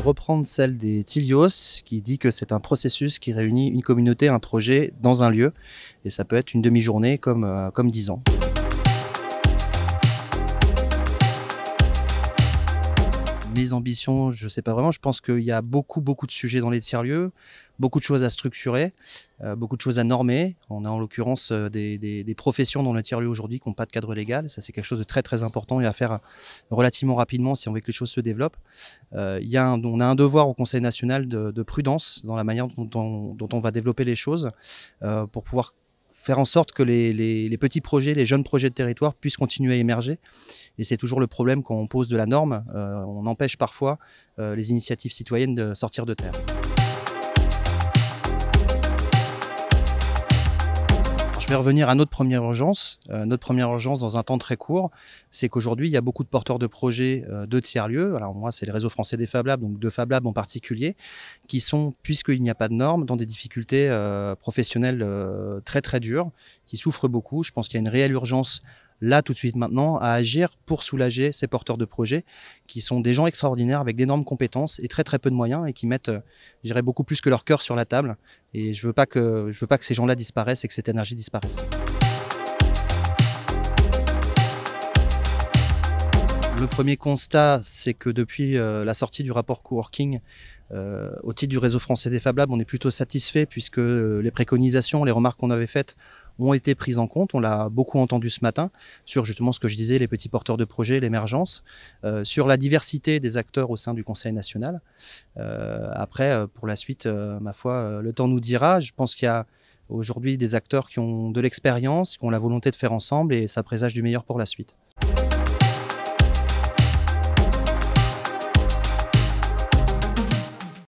reprendre celle des Tilios qui dit que c'est un processus qui réunit une communauté, un projet dans un lieu. Et ça peut être une demi-journée comme 10 ans. Mes ambitions, je ne sais pas vraiment. Je pense qu'il y a beaucoup de sujets dans les tiers-lieux, beaucoup de choses à structurer, beaucoup de choses à normer. On a en l'occurrence des professions dans le tiers-lieu aujourd'hui qui n'ont pas de cadre légal. Ça, c'est quelque chose de très important et à faire relativement rapidement si on veut que les choses se développent. On a un devoir au Conseil national de prudence dans la manière dont on va développer les choses pour pouvoir faire en sorte que les petits projets, les jeunes projets de territoire puissent continuer à émerger. Et c'est toujours le problème quand on pose de la norme, on empêche parfois les initiatives citoyennes de sortir de terre. Je vais revenir à notre première urgence. Notre première urgence dans un temps très court, c'est qu'aujourd'hui, il y a beaucoup de porteurs de projets de tiers-lieux. Alors moi, c'est le réseau français des Fab Labs, donc de Fab Labs en particulier, qui sont, puisqu'il n'y a pas de normes, dans des difficultés professionnelles très dures, qui souffrent beaucoup. Je pense qu'il y a une réelle urgence là, tout de suite, maintenant, à agir pour soulager ces porteurs de projets qui sont des gens extraordinaires avec d'énormes compétences et très peu de moyens et qui mettent, je dirais, beaucoup plus que leur cœur sur la table. Et je veux pas que ces gens-là disparaissent et que cette énergie disparaisse. Le premier constat, c'est que depuis la sortie du rapport coworking, au titre du réseau français des Fab Labs, on est plutôt satisfait puisque les préconisations, les remarques qu'on avait faites ont été prises en compte. On l'a beaucoup entendu ce matin sur justement ce que je disais, les petits porteurs de projets, l'émergence, sur la diversité des acteurs au sein du Conseil national. Après, pour la suite, ma foi, le temps nous dira. Je pense qu'il y a aujourd'hui des acteurs qui ont de l'expérience, qui ont la volonté de faire ensemble et ça présage du meilleur pour la suite.